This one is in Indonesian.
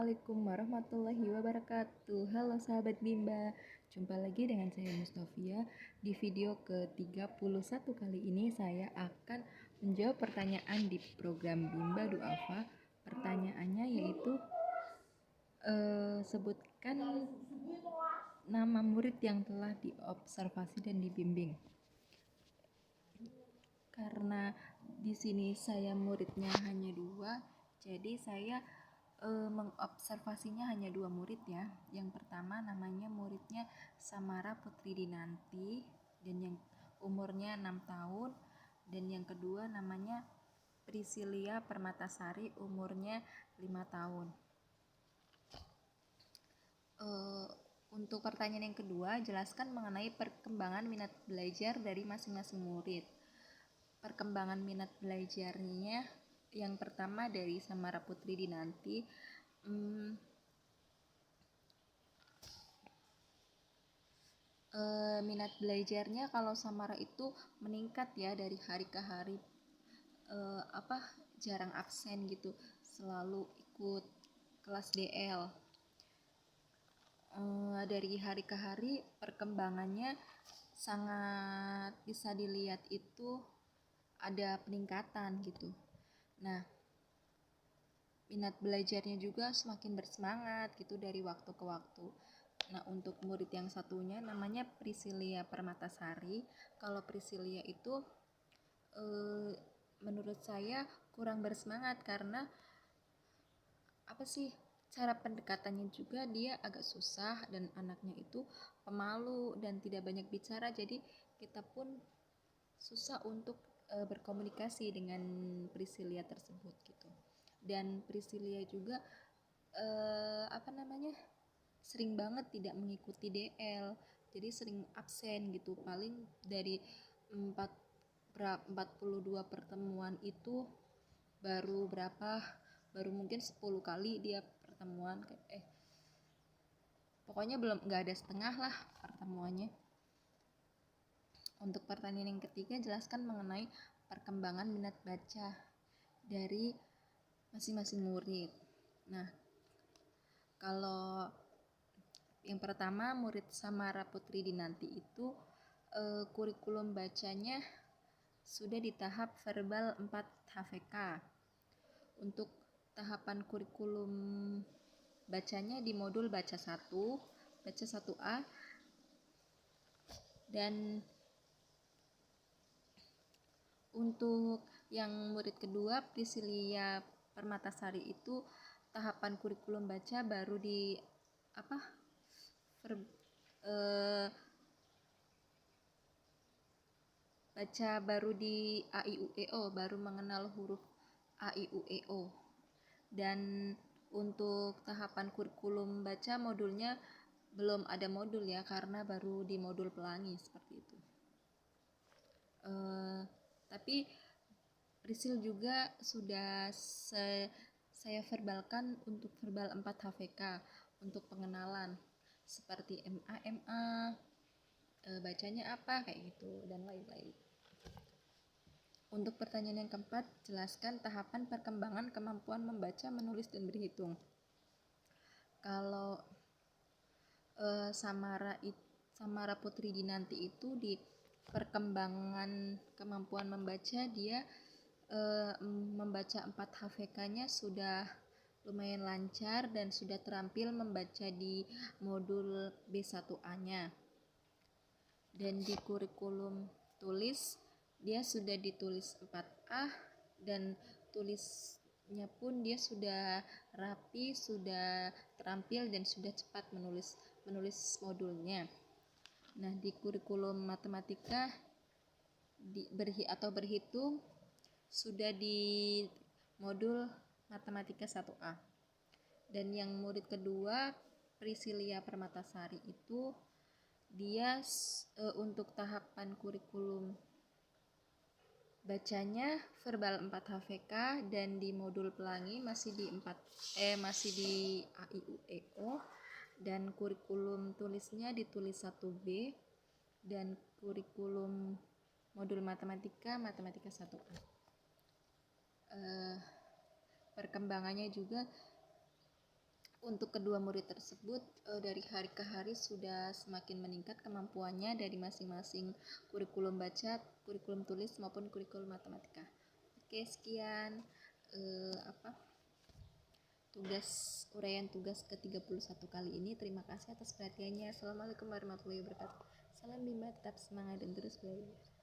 Assalamualaikum warahmatullahi wabarakatuh. Halo sahabat Bimba, jumpa lagi dengan saya Mustafia. Di video ke-31 kali ini saya akan menjawab pertanyaan di program Bimba Duafa. Pertanyaannya yaitu sebutkan nama murid yang telah diobservasi dan dibimbing. Karena di sini saya muridnya hanya 2, jadi saya mengobservasinya hanya 2 murid ya. Yang pertama namanya muridnya Samara Putri Dinanti dan yang umurnya 6 tahun, dan yang kedua namanya Priscilia Permatasari, umurnya 5 tahun. Untuk pertanyaan yang kedua, jelaskan mengenai perkembangan minat belajar dari masing-masing murid. Perkembangan minat belajarnya yang pertama dari Samara Putri Dinanti, minat belajarnya kalau Samara itu meningkat ya dari hari ke hari, jarang absen gitu, selalu ikut kelas DL. Dari hari ke hari perkembangannya sangat bisa dilihat itu ada peningkatan gitu. Nah, minat belajarnya juga semakin bersemangat gitu dari waktu ke waktu. Nah, untuk murid yang satunya namanya Priscilia Permatasari. Kalau Priscilia itu menurut saya kurang bersemangat karena cara pendekatannya juga dia agak susah, dan anaknya itu pemalu dan tidak banyak bicara, jadi kita pun susah untuk berkomunikasi dengan Priscilia tersebut gitu. Dan Priscilia juga sering banget tidak mengikuti DL, jadi sering absen gitu. Paling dari 42 pertemuan itu baru mungkin 10 kali dia pertemuan, pokoknya nggak ada setengah lah pertemuannya. Untuk pertanyaan yang ketiga, jelaskan mengenai perkembangan minat baca dari masing-masing murid. Nah, kalau yang pertama murid Samara Putri Dinanti itu kurikulum bacanya sudah di tahap verbal 4 HVK. Untuk tahapan kurikulum bacanya di modul baca 1, baca 1A, dan untuk yang murid kedua Priscilia Permatasari itu tahapan kurikulum baca baru di baca baru di AIUEO, baru mengenal huruf AIUEO. Dan untuk tahapan kurikulum baca modulnya belum ada modul ya, karena baru di modul pelangi seperti itu. Tapi Priscil juga sudah saya verbalkan untuk verbal 4 HVK untuk pengenalan seperti MA, bacanya apa kayak gitu dan lain-lain. Untuk pertanyaan yang keempat, jelaskan tahapan perkembangan kemampuan membaca, menulis, dan berhitung. Kalau Samara Putri Dinanti itu di perkembangan kemampuan membaca dia membaca 4 HVK-nya sudah lumayan lancar dan sudah terampil membaca di modul B1A-nya. Dan di kurikulum tulis dia sudah ditulis 4A, dan tulisnya pun dia sudah rapi, sudah terampil, dan sudah cepat menulis modulnya. Nah, di kurikulum matematika berhitung sudah di modul matematika 1A. Dan yang murid kedua Priscilia Permatasari itu dia untuk tahapan kurikulum bacanya verbal 4 HVK, dan di modul pelangi masih di AIUEO, dan kurikulum tulisnya ditulis 1B, dan kurikulum modul matematika 1A. Perkembangannya juga untuk kedua murid tersebut dari hari ke hari sudah semakin meningkat kemampuannya dari masing-masing kurikulum baca, kurikulum tulis maupun kurikulum matematika. Oke, sekian uraian tugas ke-31 kali ini. Terima kasih atas perhatiannya. Assalamualaikum warahmatullahi wabarakatuh. Salam Bima, tetap semangat dan terus belajar.